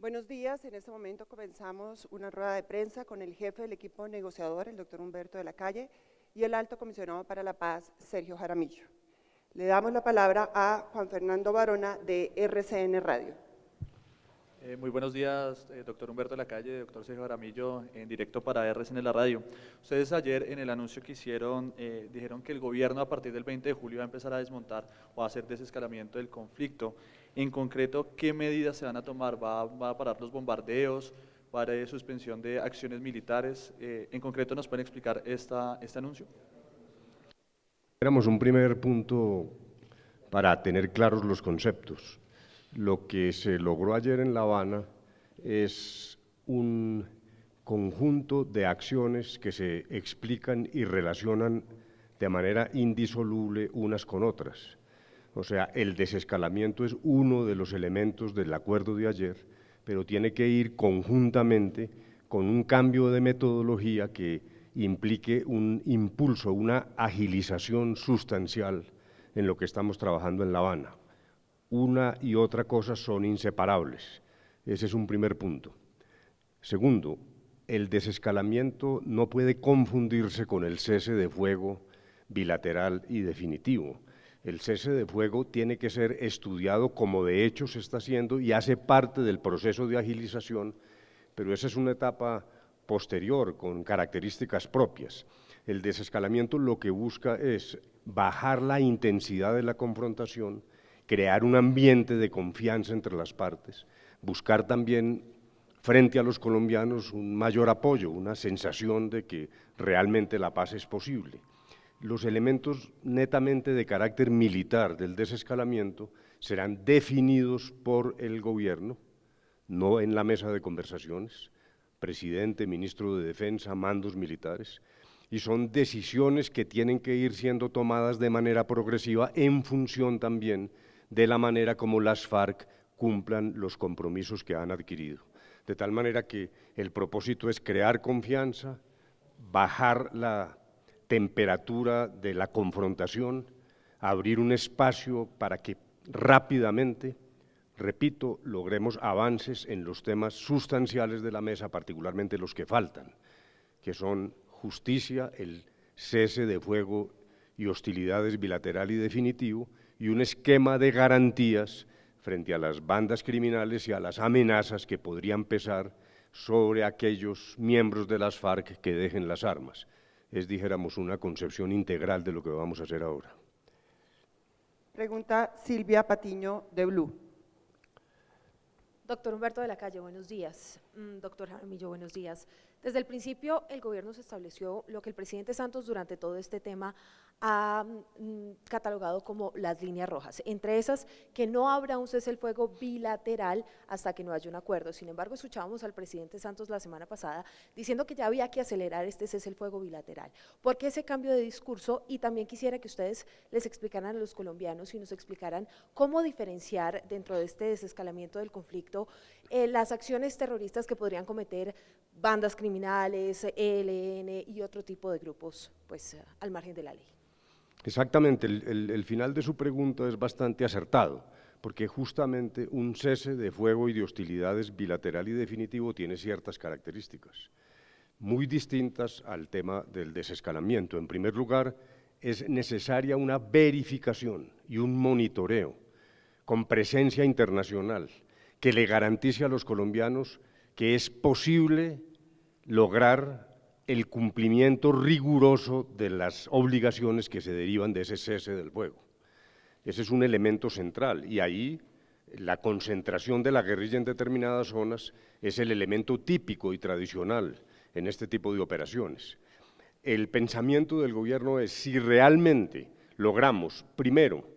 Buenos días, en este momento comenzamos una rueda de prensa con el jefe del equipo negociador, el doctor Humberto de la Calle, y el alto comisionado para la paz, Sergio Jaramillo. Le damos la palabra a Juan Fernando Barona de RCN Radio. Muy buenos días, doctor Humberto de la Calle, doctor Sergio Jaramillo, en directo para RCN La Radio. Ustedes ayer en el anuncio que hicieron dijeron que el gobierno a partir del 20 de julio va a empezar a desmontar o a hacer desescalamiento del conflicto. En concreto, ¿qué medidas se van a tomar? ¿Va a parar los bombardeos? ¿Va a haber suspensión de acciones militares? En concreto, ¿nos pueden explicar este anuncio? Éramos un primer punto para tener claros los conceptos. Lo que se logró ayer en La Habana es un conjunto de acciones que se explican y relacionan de manera indisoluble unas con otras. O sea, el desescalamiento es uno de los elementos del acuerdo de ayer, pero tiene que ir conjuntamente con un cambio de metodología que implique un impulso, una agilización sustancial en lo que estamos trabajando en La Habana. Una y otra cosa son inseparables. Ese es un primer punto. Segundo, el desescalamiento no puede confundirse con el cese de fuego bilateral y definitivo. El cese de fuego tiene que ser estudiado como de hecho se está haciendo y hace parte del proceso de agilización, pero esa es una etapa posterior con características propias. El desescalamiento lo que busca es bajar la intensidad de la confrontación, crear un ambiente de confianza entre las partes, buscar también frente a los colombianos un mayor apoyo, una sensación de que realmente la paz es posible. Los elementos netamente de carácter militar del desescalamiento serán definidos por el gobierno, no en la mesa de conversaciones, presidente, ministro de Defensa, mandos militares, y son decisiones que tienen que ir siendo tomadas de manera progresiva en función también de la manera como las FARC cumplan los compromisos que han adquirido. De tal manera que el propósito es crear confianza, bajar la temperatura de la confrontación, abrir un espacio para que rápidamente, repito, logremos avances en los temas sustanciales de la mesa, particularmente los que faltan, que son justicia, el cese de fuego y hostilidades bilateral y definitivo, y un esquema de garantías frente a las bandas criminales y a las amenazas que podrían pesar sobre aquellos miembros de las FARC que dejen las armas. Es, dijéramos, una concepción integral de lo que vamos a hacer ahora. Pregunta Silvia Patiño de Blue. Doctor Humberto de la Calle, buenos días. Doctor Jaramillo, buenos días. Desde el principio el gobierno se estableció lo que el presidente Santos durante todo este tema ha catalogado como las líneas rojas, entre esas que no habrá un cese el fuego bilateral hasta que no haya un acuerdo. Sin embargo, escuchábamos al presidente Santos la semana pasada diciendo que ya había que acelerar este cese el fuego bilateral. ¿Por qué ese cambio de discurso? Y también quisiera que ustedes les explicaran a los colombianos y nos explicaran cómo diferenciar dentro de este desescalamiento del conflicto las acciones terroristas que podrían cometer bandas criminales, ELN y otro tipo de grupos pues, al margen de la ley. Exactamente, el final de su pregunta es bastante acertado, porque justamente un cese de fuego y de hostilidades bilateral y definitivo tiene ciertas características muy distintas al tema del desescalamiento. En primer lugar, es necesaria una verificación y un monitoreo con presencia internacional que le garantice a los colombianos que es posible lograr el cumplimiento riguroso de las obligaciones que se derivan de ese cese del fuego. Ese es un elemento central y ahí la concentración de la guerrilla en determinadas zonas es el elemento típico y tradicional en este tipo de operaciones. El pensamiento del gobierno es si realmente logramos, primero,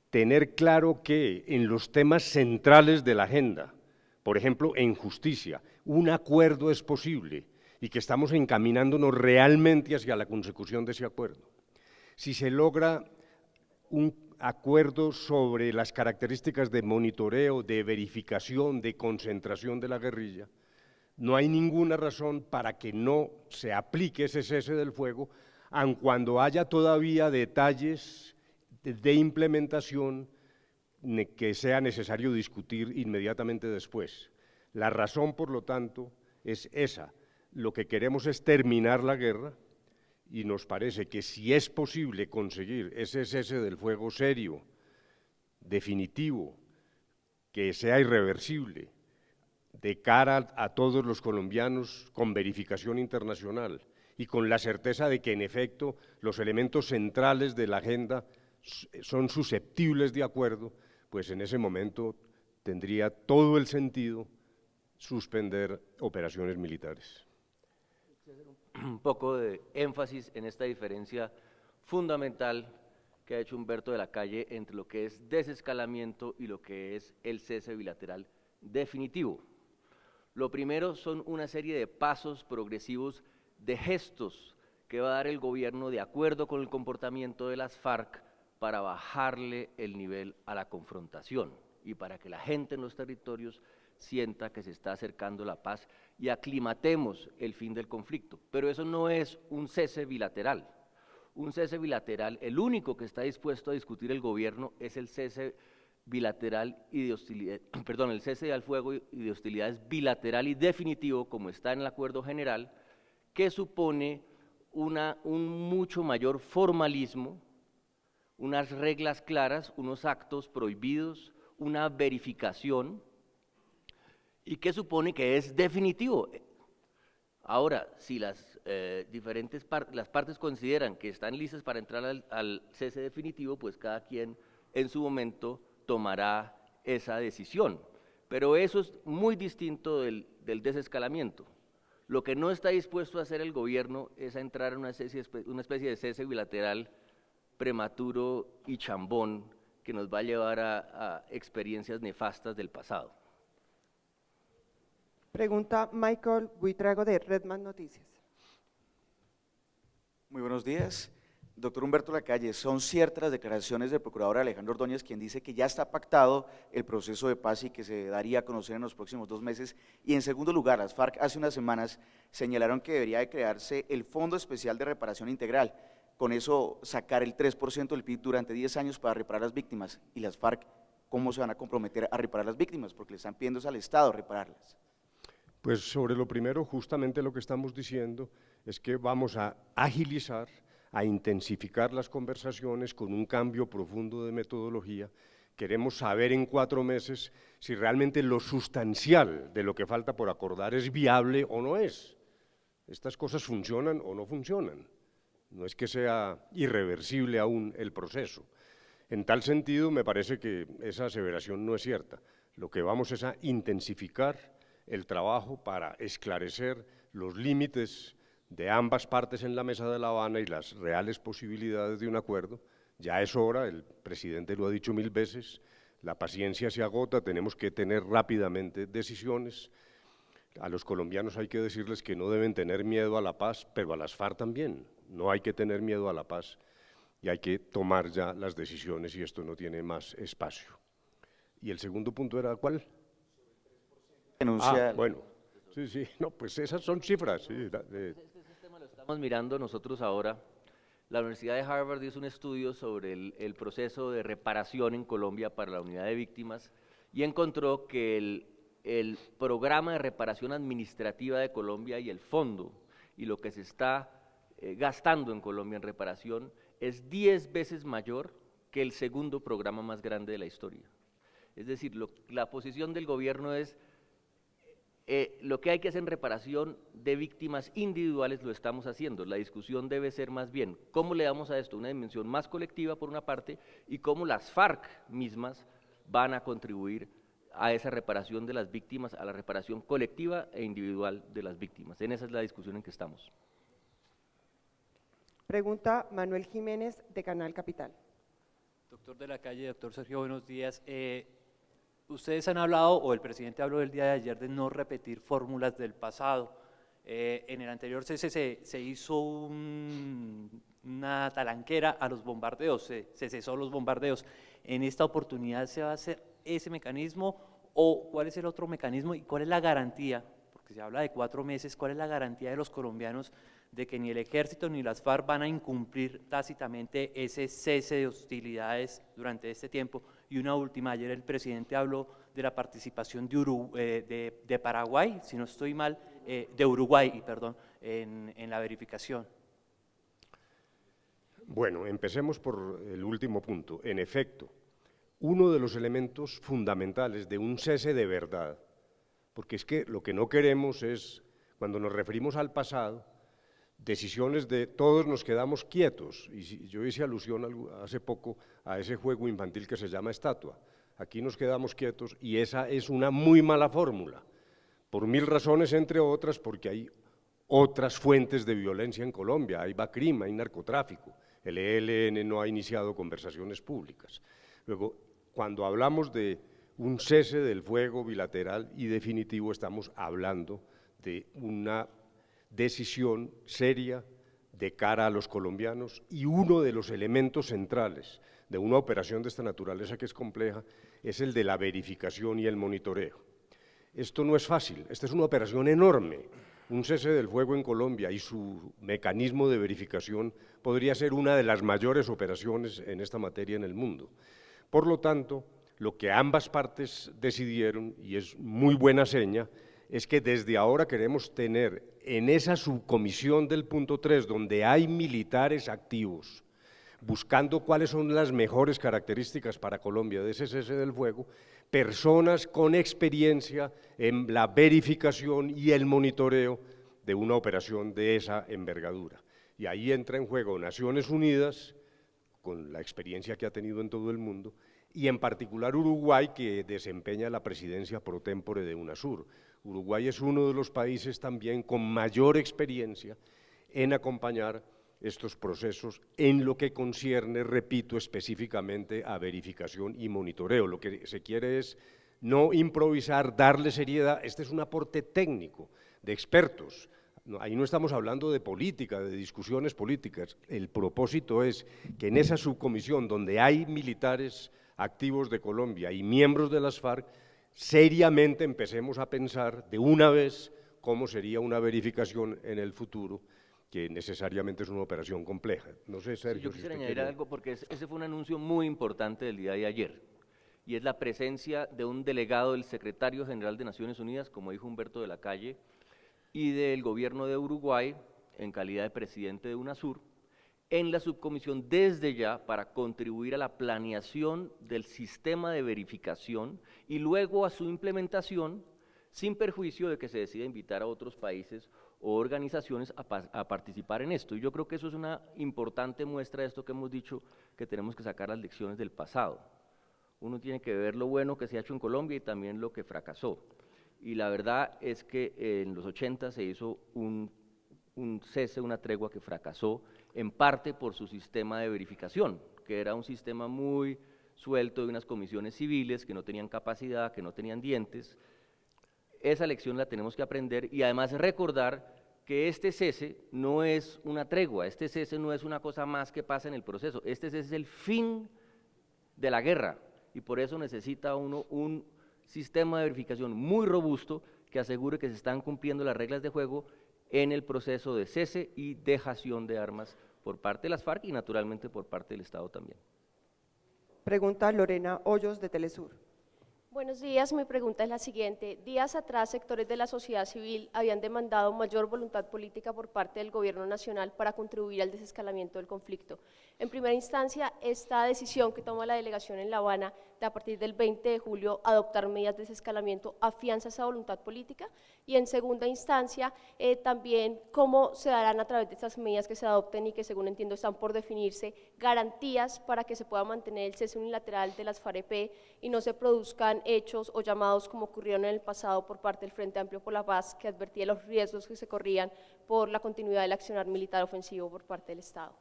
tener claro que en los temas centrales de la agenda, por ejemplo, en justicia, un acuerdo es posible y que estamos encaminándonos realmente hacia la consecución de ese acuerdo. Si se logra un acuerdo sobre las características de monitoreo, de verificación, de concentración de la guerrilla, no hay ninguna razón para que no se aplique ese cese del fuego, aun cuando haya todavía detalles de implementación que sea necesario discutir inmediatamente después. La razón, por lo tanto, es esa. Lo que queremos es terminar la guerra y nos parece que si es posible conseguir ese cese del fuego serio, definitivo, que sea irreversible, de cara a todos los colombianos con verificación internacional y con la certeza de que en efecto los elementos centrales de la agenda son susceptibles de acuerdo, pues en ese momento tendría todo el sentido suspender operaciones militares. Un poco de énfasis en esta diferencia fundamental que ha hecho Humberto de la Calle entre lo que es desescalamiento y lo que es el cese bilateral definitivo. Lo primero son una serie de pasos progresivos, de gestos que va a dar el gobierno de acuerdo con el comportamiento de las FARC para bajarle el nivel a la confrontación y para que la gente en los territorios sienta que se está acercando la paz y aclimatemos el fin del conflicto. Pero eso no es un cese bilateral. Un cese bilateral, el único que está dispuesto a discutir el gobierno es el cese bilateral y de hostilidad, perdón, el cese al fuego y de hostilidades bilateral y definitivo, como está en el acuerdo general, que supone un mucho mayor formalismo, unas reglas claras, unos actos prohibidos, una verificación, y que supone que es definitivo. Ahora, si las las partes consideran que están listas para entrar al cese definitivo, pues cada quien en su momento tomará esa decisión. Pero eso es muy distinto del desescalamiento. Lo que no está dispuesto a hacer el gobierno es a entrar en una especie de cese bilateral prematuro y chambón que nos va a llevar a experiencias nefastas del pasado. Pregunta Michael Buitrago de Redman Noticias. Muy buenos días. Doctor Humberto Lacalle, son ciertas las declaraciones del procurador Alejandro Ordóñez, quien dice que ya está pactado el proceso de paz y que se daría a conocer en los próximos 2 meses. Y en segundo lugar, las FARC hace unas semanas señalaron que debería de crearse el Fondo Especial de Reparación Integral. Con eso sacar el 3% del PIB durante 10 años para reparar las víctimas. Y las FARC, ¿cómo se van a comprometer a reparar las víctimas? Porque le están pidiendo al Estado repararlas. Pues sobre lo primero, justamente lo que estamos diciendo es que vamos a agilizar, a intensificar las conversaciones con un cambio profundo de metodología. Queremos saber en 4 meses si realmente lo sustancial de lo que falta por acordar es viable o no es. Estas cosas funcionan o no funcionan. No es que sea irreversible aún el proceso. En tal sentido, me parece que esa aseveración no es cierta. Lo que vamos es a intensificar el trabajo para esclarecer los límites de ambas partes en la mesa de La Habana y las reales posibilidades de un acuerdo. Ya es hora, el presidente lo ha dicho 1000 veces, la paciencia se agota, tenemos que tener rápidamente decisiones. A los colombianos hay que decirles que no deben tener miedo a la paz, pero a las FARC también. No hay que tener miedo a la paz y hay que tomar ya las decisiones y esto no tiene más espacio. ¿Y el segundo punto era cuál? Bueno, sí, no, pues esas son cifras. Sí, Este sistema lo estamos mirando nosotros ahora. La Universidad de Harvard hizo un estudio sobre el proceso de reparación en Colombia para la unidad de víctimas y encontró que el programa de reparación administrativa de Colombia y el fondo y lo que se está gastando en Colombia en reparación es 10 veces mayor que el segundo programa más grande de la historia. Es decir, la posición del gobierno es lo que hay que hacer en reparación de víctimas individuales lo estamos haciendo. La discusión debe ser más bien cómo le damos a esto una dimensión más colectiva por una parte y cómo las FARC mismas van a contribuir a esa reparación de las víctimas, a la reparación colectiva e individual de las víctimas. En esa es la discusión en que estamos. Pregunta Manuel Jiménez de Canal Capital. Doctor de la Calle, doctor Sergio, buenos días. Ustedes han hablado, o el presidente habló el día de ayer, de no repetir fórmulas del pasado. En el anterior cese se hizo una talanquera a los bombardeos, se cesó los bombardeos. ¿En esta oportunidad se va a hacer ese mecanismo o cuál es el otro mecanismo y cuál es la garantía? Porque se habla de 4 meses, ¿cuál es la garantía de los colombianos de que ni el ejército ni las FARC van a incumplir tácitamente ese cese de hostilidades durante este tiempo? Y una última, ayer el presidente habló de la participación de Paraguay, si no estoy mal, de Uruguay, perdón, en la verificación. Bueno, empecemos por el último punto. En efecto, uno de los elementos fundamentales de un cese de verdad, porque es que lo que no queremos es, cuando nos referimos al pasado, decisiones de todos nos quedamos quietos, y yo hice alusión hace poco a ese juego infantil que se llama estatua. Aquí nos quedamos quietos y esa es una muy mala fórmula, por mil razones, entre otras, porque hay otras fuentes de violencia en Colombia, hay BACRIM, hay narcotráfico, el ELN no ha iniciado conversaciones públicas. Luego, cuando hablamos de un cese del fuego bilateral y definitivo, estamos hablando de una decisión seria de cara a los colombianos, y uno de los elementos centrales de una operación de esta naturaleza, que es compleja, es el de la verificación y el monitoreo. Esto no es fácil, esta es una operación enorme. Un cese del fuego en Colombia y su mecanismo de verificación podría ser una de las mayores operaciones en esta materia en el mundo. Por lo tanto, lo que ambas partes decidieron, y es muy buena seña, es que desde ahora queremos tener en esa subcomisión del punto 3, donde hay militares activos, buscando cuáles son las mejores características para Colombia de ese cese del fuego, personas con experiencia en la verificación y el monitoreo de una operación de esa envergadura. Y ahí entra en juego Naciones Unidas, con la experiencia que ha tenido en todo el mundo, y en particular Uruguay, que desempeña la presidencia pro tempore de UNASUR. Uruguay es uno de los países también con mayor experiencia en acompañar estos procesos en lo que concierne, repito, específicamente a verificación y monitoreo. Lo que se quiere es no improvisar, darle seriedad. Este es un aporte técnico de expertos. Ahí no estamos hablando de política, de discusiones políticas. El propósito es que en esa subcomisión donde hay militares activos de Colombia y miembros de las FARC, seriamente empecemos a pensar de una vez cómo sería una verificación en el futuro, que necesariamente es una operación compleja. No sé, Sergio. Sí, yo quisiera añadir algo, porque ese fue un anuncio muy importante del día de ayer, y es la presencia de un delegado del secretario general de Naciones Unidas, como dijo Humberto de la Calle, y del gobierno de Uruguay, en calidad de presidente de UNASUR, en la subcomisión desde ya para contribuir a la planeación del sistema de verificación y luego a su implementación, sin perjuicio de que se decida invitar a otros países o organizaciones a participar en esto. Y yo creo que eso es una importante muestra de esto que hemos dicho, que tenemos que sacar las lecciones del pasado. Uno tiene que ver lo bueno que se ha hecho en Colombia y también lo que fracasó. Y la verdad es que en los 80 se hizo un cese, una tregua que fracasó, en parte por su sistema de verificación, que era un sistema muy suelto de unas comisiones civiles que no tenían capacidad, que no tenían dientes. Esa lección la tenemos que aprender y además recordar que este cese no es una tregua, este cese no es una cosa más que pasa en el proceso, este cese es el fin de la guerra y por eso necesita uno un sistema de verificación muy robusto que asegure que se están cumpliendo las reglas de juego en el proceso de cese y dejación de armas por parte de las FARC y naturalmente por parte del Estado también. Pregunta Lorena Hoyos de Telesur. Buenos días, mi pregunta es la siguiente. Días atrás, sectores de la sociedad civil habían demandado mayor voluntad política por parte del gobierno nacional para contribuir al desescalamiento del conflicto. En primera instancia, esta decisión que toma la delegación en La Habana de a partir del 20 de julio adoptar medidas de desescalamiento afianza esa voluntad política y en segunda instancia también cómo se darán a través de estas medidas que se adopten y que según entiendo están por definirse garantías para que se pueda mantener el cese unilateral de las FARC-EP y no se produzcan hechos o llamados como ocurrieron en el pasado por parte del Frente Amplio por la Paz, que advertía los riesgos que se corrían por la continuidad del accionar militar ofensivo por parte del Estado.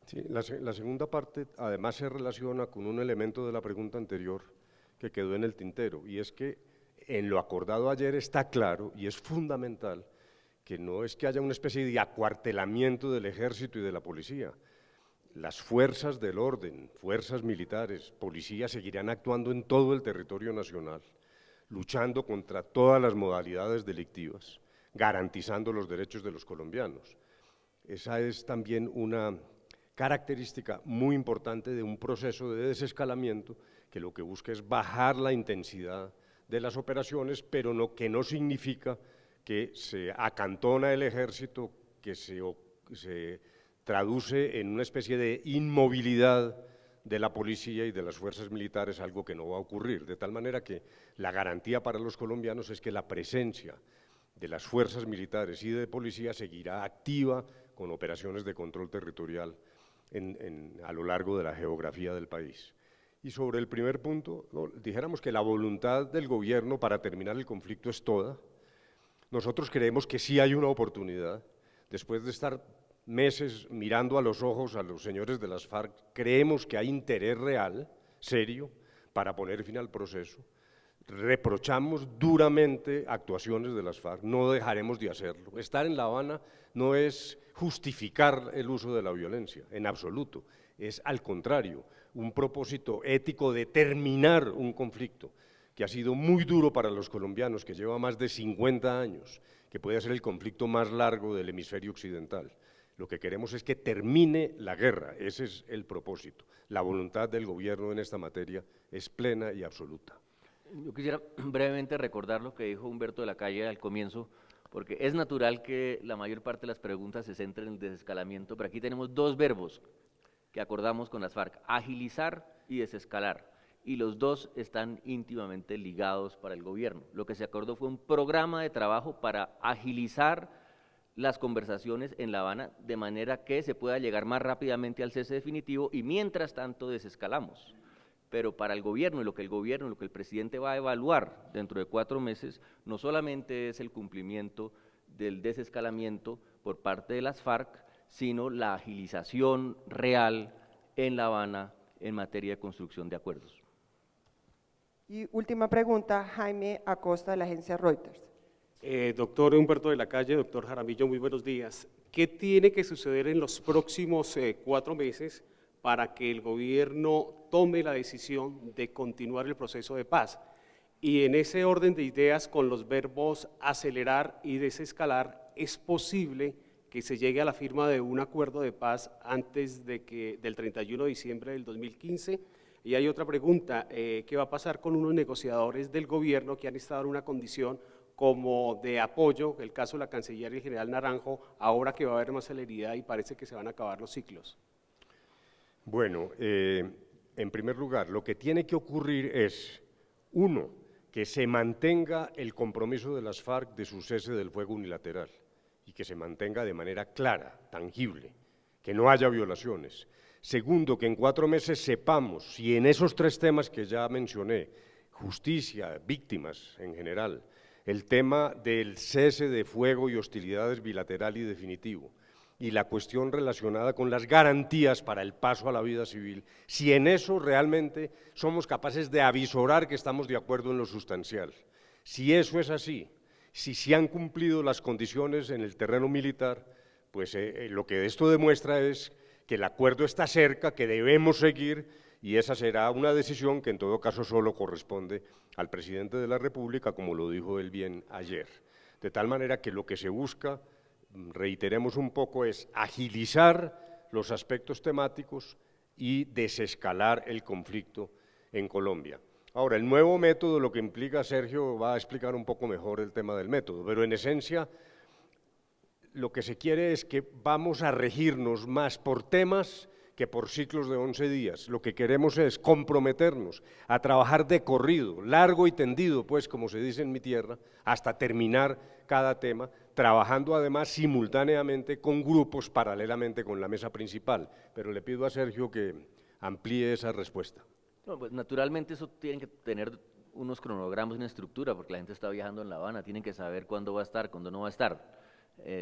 Sí, la segunda parte además se relaciona con un elemento de la pregunta anterior que quedó en el tintero, y es que en lo acordado ayer está claro y es fundamental que no es que haya una especie de acuartelamiento del ejército y de la policía. Las fuerzas del orden, fuerzas militares, policías seguirán actuando en todo el territorio nacional, luchando contra todas las modalidades delictivas, garantizando los derechos de los colombianos. Esa es también una característica muy importante de un proceso de desescalamiento que lo que busca es bajar la intensidad de las operaciones, pero que no significa que se acantona el ejército, que se traduce en una especie de inmovilidad de la policía y de las fuerzas militares, algo que no va a ocurrir, de tal manera que la garantía para los colombianos es que la presencia de las fuerzas militares y de policía seguirá activa con operaciones de control territorial a lo largo de la geografía del país. Y sobre el primer punto, dijéramos que la voluntad del gobierno para terminar el conflicto es toda. Nosotros creemos que sí hay una oportunidad, después de estar meses mirando a los ojos a los señores de las FARC, creemos que hay interés real, serio, para poner fin al proceso. Reprochamos duramente actuaciones de las FARC, no dejaremos de hacerlo. Estar en La Habana no es justificar el uso de la violencia, en absoluto, es al contrario, un propósito ético de terminar un conflicto que ha sido muy duro para los colombianos, que lleva más de 50 años, que puede ser el conflicto más largo del hemisferio occidental. Lo que queremos es que termine la guerra, ese es el propósito. La voluntad del gobierno en esta materia es plena y absoluta. Yo quisiera brevemente recordar lo que dijo Humberto de la Calle al comienzo, porque es natural que la mayor parte de las preguntas se centren en el desescalamiento, pero aquí tenemos dos verbos que acordamos con las FARC, agilizar y desescalar, y los dos están íntimamente ligados para el gobierno. Lo que se acordó fue un programa de trabajo para agilizar las conversaciones en La Habana, de manera que se pueda llegar más rápidamente al cese definitivo y mientras tanto desescalamos. Pero para el gobierno y lo que el presidente va a evaluar dentro de 4 meses, no solamente es el cumplimiento del desescalamiento por parte de las FARC, sino la agilización real en La Habana en materia de construcción de acuerdos. Y última pregunta, Jaime Acosta, de la agencia Reuters. Doctor Humberto de la Calle, doctor Jaramillo, muy buenos días. ¿Qué tiene que suceder en los próximos 4 meses para que el gobierno tome la decisión de continuar el proceso de paz? Y en ese orden de ideas, con los verbos acelerar y desescalar, ¿es posible que se llegue a la firma de un acuerdo de paz antes del 31 de diciembre del 2015? Y hay otra pregunta, ¿qué va a pasar con unos negociadores del gobierno que han estado en una condición como de apoyo, el caso de la canciller y el general Naranjo, ahora que va a haber más celeridad y parece que se van a acabar los ciclos? Bueno, en primer lugar, lo que tiene que ocurrir es, uno, que se mantenga el compromiso de las FARC de su cese del fuego unilateral y que se mantenga de manera clara, tangible, que no haya violaciones. Segundo, que en 4 meses sepamos si en esos 3 temas que ya mencioné, justicia, víctimas en general, el tema del cese de fuego y hostilidades bilateral y definitivo, y la cuestión relacionada con las garantías para el paso a la vida civil, si en eso realmente somos capaces de avisorar que estamos de acuerdo en lo sustancial. Si eso es así, si se han cumplido las condiciones en el terreno militar, pues lo que esto demuestra es que el acuerdo está cerca, que debemos seguir, y esa será una decisión que en todo caso solo corresponde al presidente de la República, como lo dijo él bien ayer. De tal manera que lo que se busca, reiteremos un poco, es agilizar los aspectos temáticos y desescalar el conflicto en Colombia. Ahora, el nuevo método, lo que implica, Sergio va a explicar un poco mejor el tema del método, pero en esencia lo que se quiere es que vamos a regirnos más por temas que por ciclos de 11 días. Lo que queremos es comprometernos a trabajar de corrido, largo y tendido, pues como se dice en mi tierra, hasta terminar cada tema, trabajando además simultáneamente con grupos paralelamente con la mesa principal. Pero le pido a Sergio que amplíe esa respuesta. No, pues naturalmente eso tiene que tener unos cronogramas, una estructura, porque la gente está viajando en La Habana, tienen que saber cuándo va a estar, cuándo no va a estar.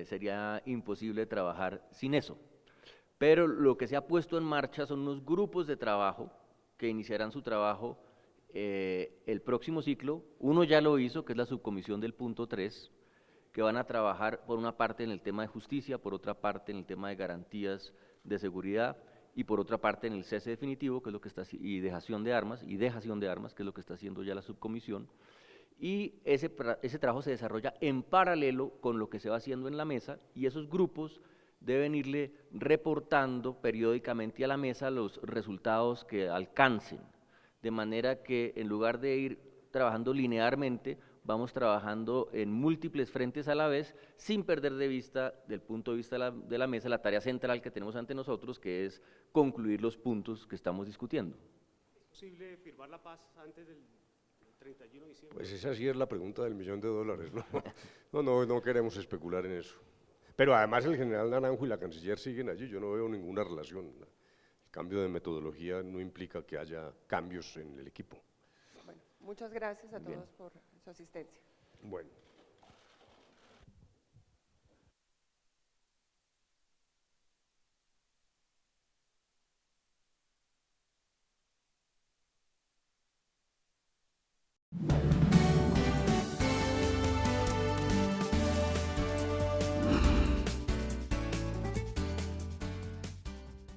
Sería imposible trabajar sin eso. Pero lo que se ha puesto en marcha son unos grupos de trabajo que iniciarán su trabajo el próximo ciclo. Uno ya lo hizo, que es la subcomisión del punto 3, que van a trabajar por una parte en el tema de justicia, por otra parte en el tema de garantías de seguridad y por otra parte en el cese definitivo, que es lo que está, y dejación de armas, que es lo que está haciendo ya la subcomisión. Y ese trabajo se desarrolla en paralelo con lo que se va haciendo en la mesa, y esos grupos deben irle reportando periódicamente a la mesa los resultados que alcancen, de manera que en lugar de ir trabajando linealmente, vamos trabajando en múltiples frentes a la vez, sin perder de vista, del punto de vista de la mesa, la tarea central que tenemos ante nosotros, que es concluir los puntos que estamos discutiendo. ¿Es posible firmar la paz antes del 31 de diciembre? Pues esa sí es la pregunta del $1.000.000, ¿no? No queremos especular en eso. Pero además el general Naranjo y la canciller siguen allí, yo no veo ninguna relación. El cambio de metodología no implica que haya cambios en el equipo. Bueno, muchas gracias a Bien. todos por su asistencia. Bueno.